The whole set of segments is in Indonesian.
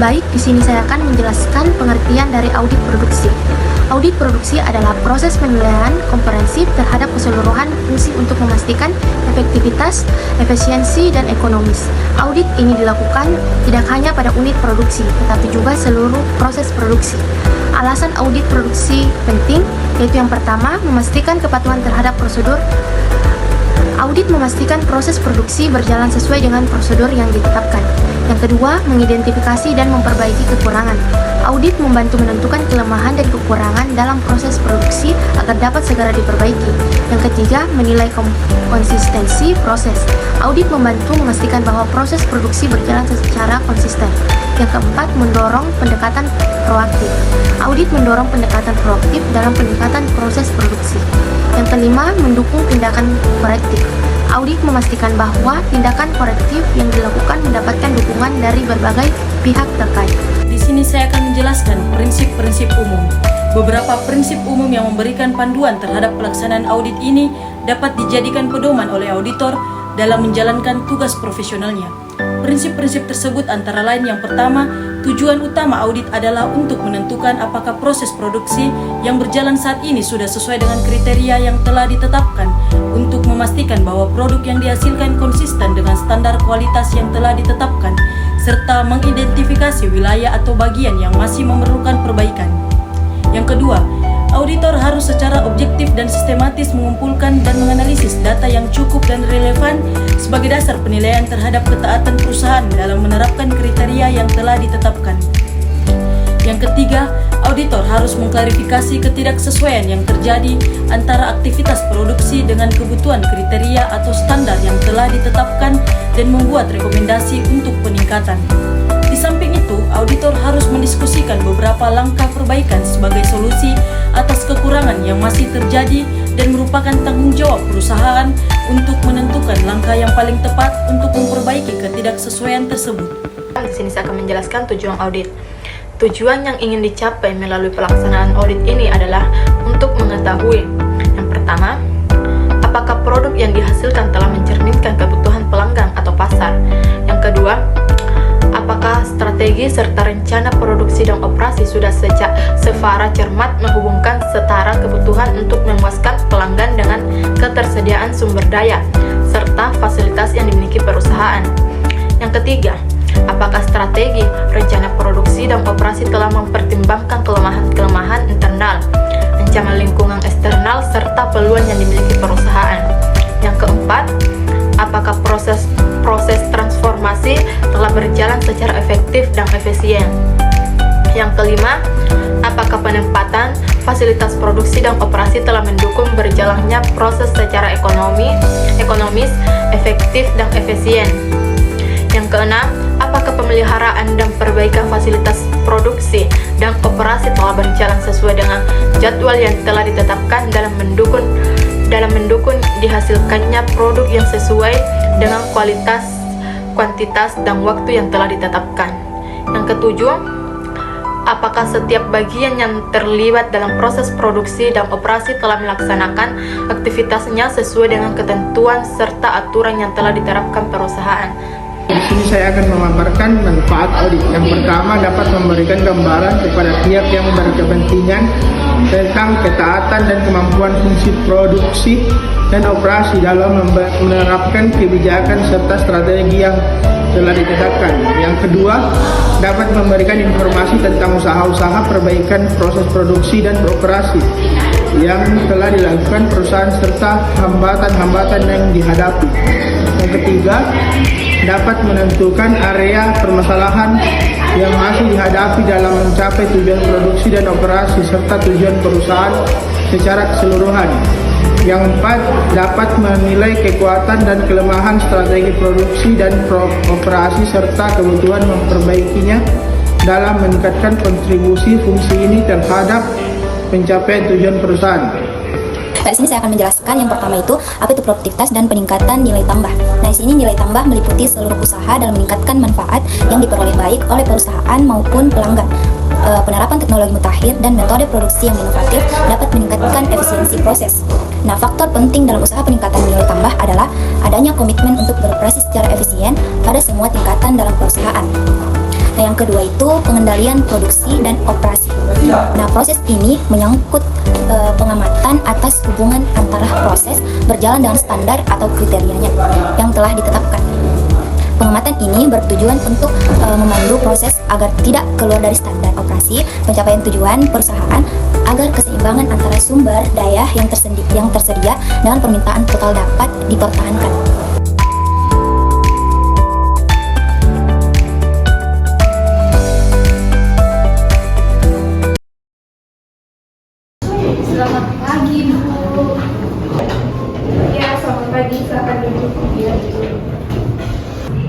Baik, di sini saya akan menjelaskan pengertian dari audit produksi. Audit produksi adalah proses penilaian komprehensif terhadap keseluruhan fungsi untuk memastikan efektivitas, efisiensi, dan ekonomis. Audit ini dilakukan tidak hanya pada unit produksi, tetapi juga seluruh proses produksi. Alasan audit produksi penting, yaitu yang pertama, memastikan kepatuhan terhadap prosedur. Audit memastikan proses produksi berjalan sesuai dengan prosedur yang ditetapkan. Yang kedua, mengidentifikasi dan memperbaiki kekurangan. Audit membantu menentukan kelemahan dan kekurangan dalam proses produksi agar dapat segera diperbaiki. Yang ketiga, menilai konsistensi proses. Audit membantu memastikan bahwa proses produksi berjalan secara konsisten. Yang keempat, mendorong pendekatan proaktif. Audit mendorong pendekatan proaktif dalam peningkatan proses produksi. Yang kelima, mendukung tindakan korektif. Audit memastikan bahwa tindakan korektif yang dilakukan mendapatkan dukungan dari berbagai pihak terkait. Di sini saya akan menjelaskan prinsip-prinsip umum. Beberapa prinsip umum yang memberikan panduan terhadap pelaksanaan audit ini dapat dijadikan pedoman oleh auditor dalam menjalankan tugas profesionalnya. Prinsip-prinsip tersebut antara lain yang pertama, tujuan utama audit adalah untuk menentukan apakah proses produksi yang berjalan saat ini sudah sesuai dengan kriteria yang telah ditetapkan untuk memastikan bahwa produk yang dihasilkan konsisten dengan standar kualitas yang telah ditetapkan, serta mengidentifikasi wilayah atau bagian yang masih memerlukan perbaikan. Yang kedua, auditor harus secara objektif dan sistematis mengumpulkan dan menganalisis data yang cukup dan relevan sebagai dasar penilaian terhadap ketaatan perusahaan dalam menerapkan kriteria yang telah ditetapkan. Yang ketiga, auditor harus mengklarifikasi ketidaksesuaian yang terjadi antara aktivitas produksi dengan kebutuhan kriteria atau standar yang telah ditetapkan dan membuat rekomendasi untuk peningkatan. Di samping itu, auditor harus mendiskusikan beberapa langkah perbaikan sebagai solusi atas kekurangan yang masih terjadi dan merupakan tanggung jawab perusahaan untuk menentukan langkah yang paling tepat untuk memperbaiki ketidaksesuaian tersebut. Di sini saya akan menjelaskan tujuan audit. Tujuan yang ingin dicapai melalui pelaksanaan audit ini adalah untuk mengetahui, yang pertama, apakah produk yang dihasilkan telah mencerminkan kebutuhan pelanggan atau pasar. Yang kedua, apakah strategi serta rencana produksi dan operasi sudah secara cermat menghubungkan setara kebutuhan untuk memuaskan pelanggan dengan ketersediaan sumber daya serta fasilitas yang dimiliki perusahaan. Yang ketiga, apakah strategi, rencana produksi dan operasi telah mempertimbangkan kelemahan-kelemahan internal, ancaman lingkungan eksternal serta peluang yang dimiliki perusahaan. Yang keempat, apakah proses transformasi telah berjalan secara efektif dan efisien. Yang kelima, apakah penempatan fasilitas produksi dan operasi telah mendukung berjalannya proses secara ekonomis, efektif dan efisien. Yang keenam, apakah pemeliharaan dan perbaikan fasilitas produksi dan operasi telah berjalan sesuai dengan jadwal yang telah ditetapkan dalam mendukung dihasilkannya produk yang sesuai dengan kualitas, kuantitas, dan waktu yang telah ditetapkan. Yang ketujuh, apakah setiap bagian yang terlibat dalam proses produksi dan operasi telah melaksanakan aktivitasnya sesuai dengan ketentuan serta aturan yang telah diterapkan perusahaan. Di sini saya akan memaparkan manfaat audit. Yang pertama, dapat memberikan gambaran kepada pihak yang berkepentingan tentang ketaatan dan kemampuan fungsi produksi dan operasi dalam menerapkan kebijakan serta strategi yang telah ditetapkan. Yang kedua, dapat memberikan informasi tentang usaha-usaha perbaikan proses produksi dan operasi yang telah dilakukan perusahaan serta hambatan-hambatan yang dihadapi. Yang ketiga, dapat menentukan area permasalahan yang masih dihadapi dalam mencapai tujuan produksi dan operasi serta tujuan perusahaan secara keseluruhan. Yang keempat, dapat menilai kekuatan dan kelemahan strategi produksi dan operasi serta kebutuhan memperbaikinya dalam meningkatkan kontribusi fungsi ini terhadap pencapaian tujuan perusahaan. Nah, di sini saya akan menjelaskan yang pertama itu apa itu produktivitas dan peningkatan nilai tambah. Nah, di sini nilai tambah meliputi seluruh usaha dalam meningkatkan manfaat yang diperoleh baik oleh perusahaan maupun pelanggan. Penerapan teknologi mutakhir dan metode produksi yang inovatif dapat meningkatkan efisiensi proses. Nah, faktor penting dalam usaha peningkatan nilai tambah adalah adanya komitmen untuk beroperasi secara efisien pada semua tingkatan dalam perusahaan. Nah, yang kedua itu pengendalian produksi dan operasi. Nah, proses ini menyangkut pengamatan atas hubungan antara proses berjalan dengan standar atau kriterianya yang telah ditetapkan. Pengamatan ini bertujuan untuk memandu proses agar tidak keluar dari standar operasi, pencapaian tujuan perusahaan, agar keseimbangan antara sumber daya yang tersedia dengan permintaan total dapat dipertahankan. Selamat pagi, Bu. Ya, selamat pagi. Silakan duduk. Ya.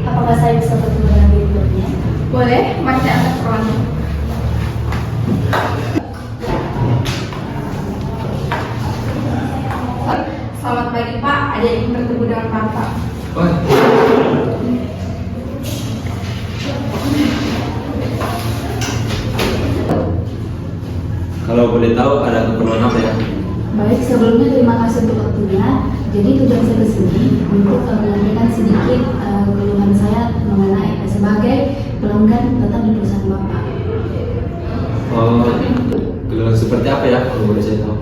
Apakah saya bisa bertemu dengan direkturnya? Boleh, mari saya antar ruangnya. Selamat pagi, Pak. Ada yang ingin bertemu dengan Bapak. Kalau boleh tahu ada keperluan apa ya? Baik, sebelumnya terima kasih untuk waktunya. Jadi tujuan saya ke sini untuk menyampaikan sedikit keluhan saya mengenai sebagai pelanggan tetap di perusahaan Bapak. Oh, keluhan seperti apa ya kalau boleh saya tahu?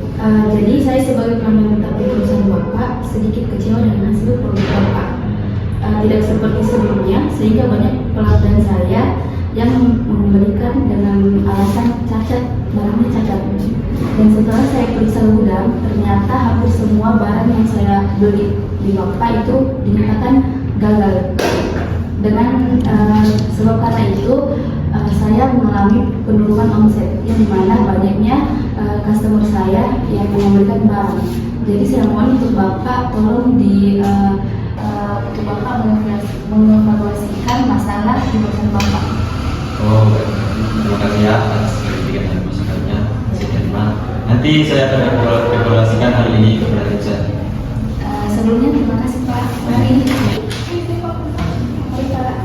Jadi saya sebagai pelanggan tetap di perusahaan Bapak sedikit kecewa dengan hasil produk Bapak. Tidak seperti sebelumnya, sehingga banyak pelanggan saya yang memberikan dengan alasan cacat, barangnya cacat. Dan setelah saya periksa gudang, ternyata hampir semua barang yang saya beli di Bapak itu dinyatakan gagal. Dengan sebab karena itu, saya mengalami penurunan omset, yang dimana banyaknya customer saya yang memberikan barang. Jadi saya mohon untuk Bapak tolong untuk Bapak mengevaluasikan masalah di perusahaan Bapak. Oh, baik. Terima kasih ya atas kritikan dan masukannya. Saya terima. Nanti saya akan evaluasikan hal ini kepada tim saya. Sebelumnya terima kasih Pak. Mari. Mari Pak.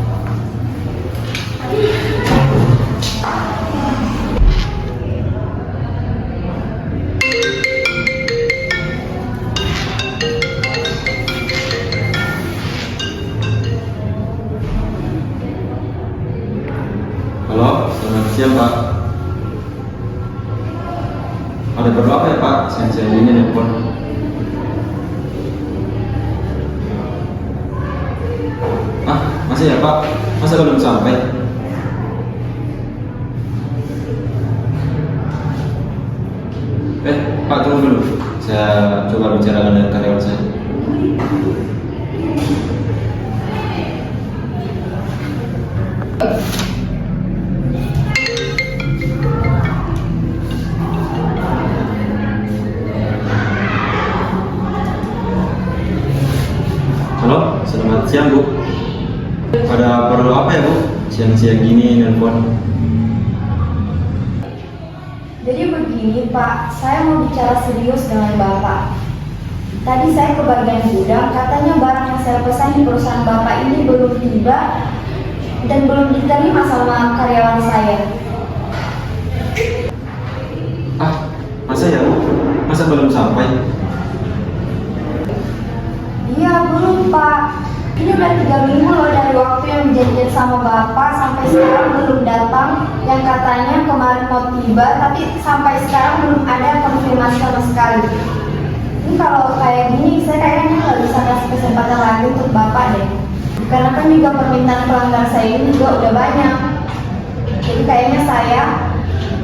Halo, selamat siang Pak. Ada perlu apa ya Pak? Saya ini nelpon. Masih ya Pak? Masa belum sampai? Pak tunggu dulu. Saya coba bicarakan dengan karyawan saya. Halo, selamat siang Bu. Ada perlu apa ya Bu? Siang-siang gini nelpon. Jadi begini Pak, saya mau bicara serius dengan Bapak. Tadi saya ke bagian gudang, katanya barang yang saya pesan di perusahaan Bapak ini belum tiba dan belum diterima sama karyawan saya. Masa ya Bu? Masa belum sampai? Iya belum Pak. Ini udah 3 minggu loh dari waktu yang janjian sama Bapak sampai sekarang belum datang. Yang katanya kemarin mau tiba, tapi sampai sekarang belum ada konfirmasi sama sekali. Ini kalau kayak gini, saya kayaknya nggak bisa kasih kesempatan lagi untuk Bapak deh. Karena kan juga permintaan pelanggan saya ini juga udah banyak. Jadi kayaknya saya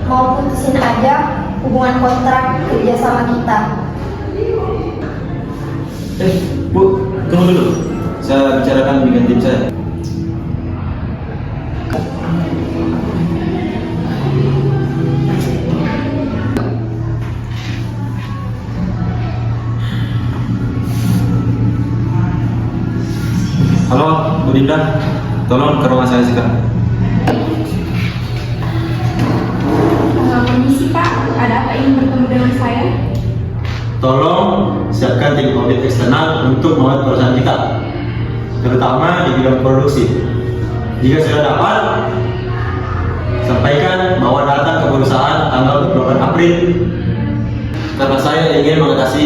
mau putusin aja hubungan kontrak kerja sama kita. Bu, tunggu dulu. Saya bicarakan dengan tim saya. Halo, Bu Dinda. Tolong ke ruangan saya sekarang. Permisi Pak, ada apa ingin bertemu dengan saya? Tolong siapkan tim audit eksternal untuk mengawal perusahaan kita, terutama di bidang produksi. Jika sudah dapat, sampaikan bahwa datang ke perusahaan tanggal 28 April karena saya ingin mengatasi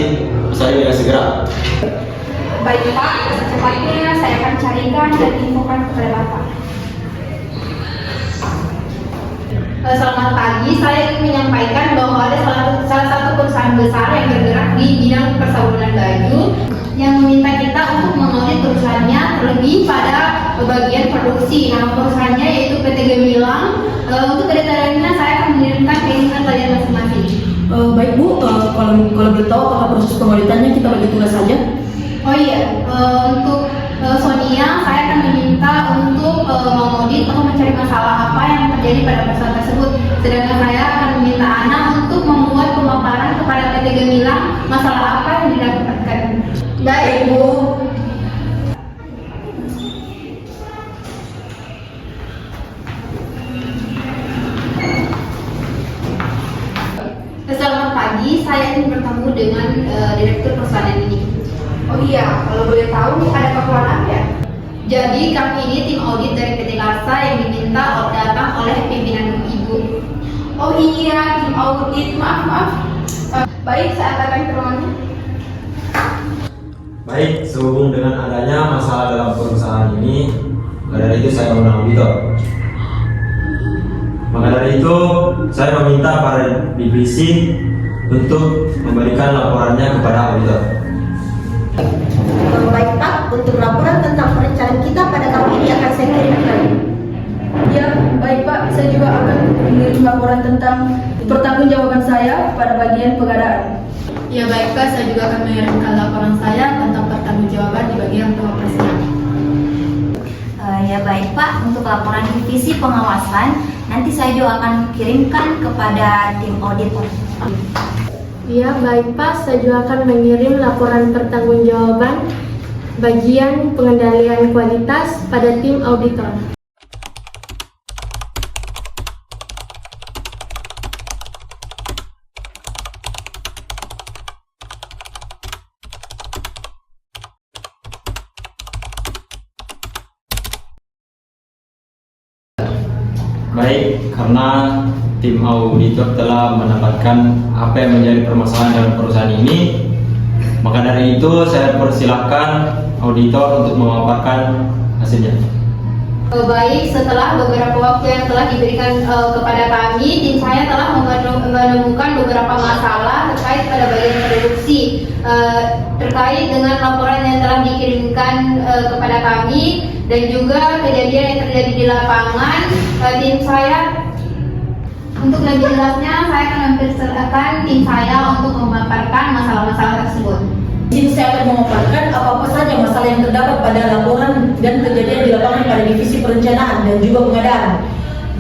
masalah ini dengan segera. Baik Pak, secepatnya saya akan carikan dan infokan kepada Bapak. Selamat pagi, saya ingin menyampaikan bahwa ada salah satu perusahaan besar yang bergerak di bidang persabunan baju yang meminta kita untuk mengaudit perusahaannya terlebih pada bagian produksi. Nama perusahaannya yaitu PT Gemilang. Untuk detailnya saya akan mengirimkan ke email kalian masing-masing. Baik Bu, kalau boleh tahu apakah proses pengauditannya kita bagi tugas saja? Oh iya, untuk Sonia, saya akan meminta untuk mengaudit atau mencari masalah apa yang terjadi pada perusahaan tersebut. Sedangkan saya akan meminta Ana untuk membuat pemaparan kepada PT Gemilang masalah apa yang didapatkan. Baik, Bu. Selamat pagi, saya ingin bertemu dengan direktur perusahaan ini. Oh iya, kalau boleh tahu ada keperluan apa ya? Jadi kami ini tim audit dari PT Larsa yang diminta datang oleh pimpinan Ibu. Oh iya, tim audit, maaf. Baik, saya antarkan ke ruangannya. Baik, sehubung dengan adanya masalah dalam perusahaan ini, maka dari itu saya undang auditor. Maka dari itu, saya meminta para divisi untuk memberikan laporannya kepada auditor. Baik Pak, untuk laporan tentang perencanaan kita pada tahun ini akan saya kirimkan. Ya, baik Pak, saya juga akan mengirim laporan tentang pertanggungjawaban saya pada bagian pengadaan. Ya baik Pak, saya juga akan mengirimkan laporan saya tentang pertanggungjawaban di bagian pengoperasian. Ya baik Pak, untuk laporan divisi pengawasan nanti saya juga akan kirimkan kepada tim auditor. Ya, baik Pak, saya juga akan mengirim laporan pertanggungjawaban bagian pengendalian kualitas pada tim auditor. Baik, karena tim auditor telah mendapatkan apa yang menjadi permasalahan dalam perusahaan ini, maka dari itu saya persilahkan auditor untuk memaparkan hasilnya. Baik, setelah beberapa waktu yang telah diberikan kepada kami, tim saya telah menemukan beberapa masalah terkait pada bagian produksi. Terkait dengan laporan yang telah dikirimkan kepada kami dan juga kejadian yang terjadi di lapangan, tim saya, untuk lebih jelasnya saya akan mempersilahkan tim saya untuk memaparkan masalah-masalah tersebut. Di sini saya akan memaparkan apa-apa saja masalah yang terdapat pada laporan dan kejadian di lapangan pada divisi perencanaan dan juga pengadaan.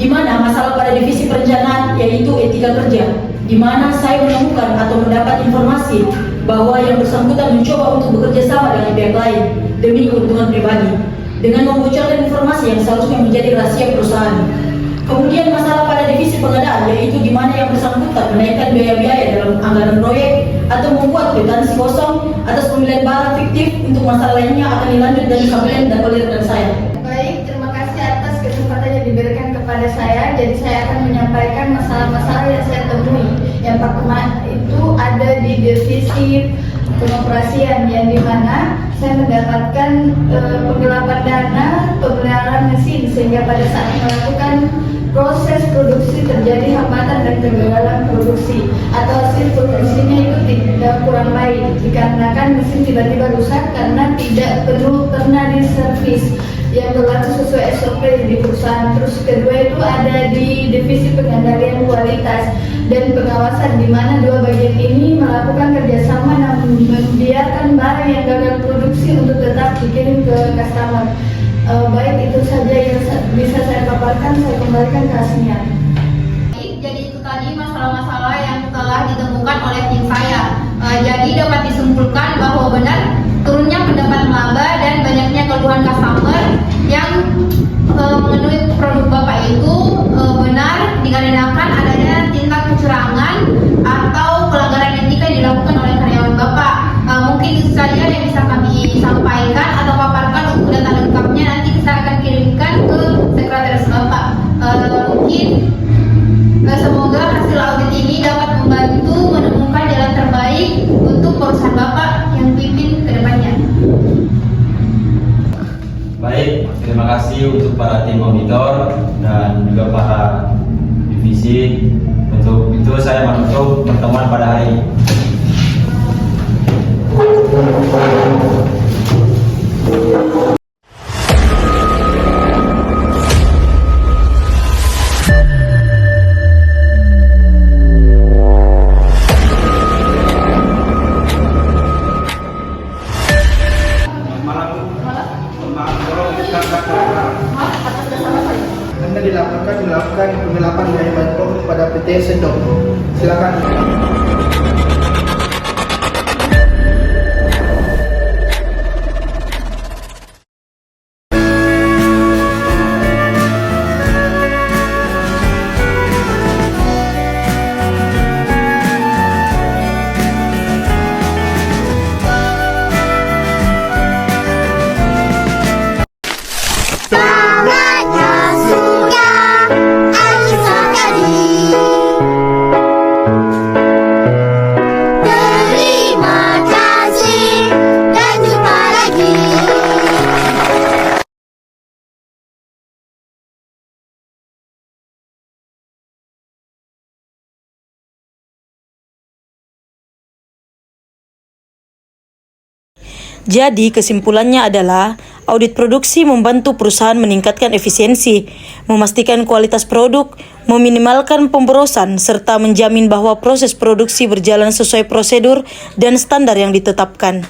Di mana masalah pada divisi perencanaan yaitu etika kerja, di mana saya menemukan atau mendapat informasi bahwa yang bersangkutan mencoba untuk bekerja sama dengan pihak lain demi keuntungan pribadi dengan membocorkan informasi yang seharusnya menjadi rahasia perusahaan. Kemudian masalah pada divisi pengadaan yaitu di mana yang bersangkutan menaikkan biaya-biaya dalam anggaran proyek atau membuat kwitansi kosong atas pembelian barang fiktif. Untuk masalah lainnya akan dilanjut dan disampaikan dan oleh rekan saya. Baik, terima kasih atas kesempatan yang diberikan kepada saya. Jadi saya akan menyampaikan masalah-masalah yang saya temui. Yang pertama itu ada di divisi pengoperasian yang dimana saya mendapatkan penggelapan dana pemeliharaan mesin sehingga pada saat melakukan proses produksi terjadi hambatan dan kegagalan produksi atau hasil produksinya itu tidak kurang baik dikarenakan mesin tiba-tiba rusak karena tidak pernah diservis yang berlaku sesuai SOP di perusahaan. Terus kedua itu ada di divisi pengendalian kualitas dan pengawasan di mana dua bagian ini melakukan kerjasama namun membiarkan barang yang gagal produksi untuk tetap dikirim ke customer. Baik, itu saja yang bisa saya paparkan, saya kembalikan ke hasilnya. Jadi itu tadi masalah-masalah yang telah ditemukan oleh tim saya. Jadi dapat disimpulkan bahwa benar turunnya pendapat laba dan banyaknya keluhan customer yang mengenai produk Bapak itu benar dikarenakan adanya tindak kecurangan atau pelanggaran etika yang dilakukan oleh karyawan Bapak. Mungkin itu saja yang bisa kami sampaikan atau paparkan. Untuk data lengkapnya nanti kita akan kirimkan ke sekretaris Bapak. Mungkin semoga hasil audit ini dapat membantu menemukan jalan terbaik untuk perusahaan Bapak yang pimpin ke depannya. Baik, terima kasih untuk para tim auditor dan juga para divisi visi. Untuk itu saya menutup pertemuan pada hari ini. Anda dilaporkan melakukan penggelapan biaya bahan pokok pada PT Sendok. Silakan. Jadi kesimpulannya adalah audit produksi membantu perusahaan meningkatkan efisiensi, memastikan kualitas produk, meminimalkan pemborosan, serta menjamin bahwa proses produksi berjalan sesuai prosedur dan standar yang ditetapkan.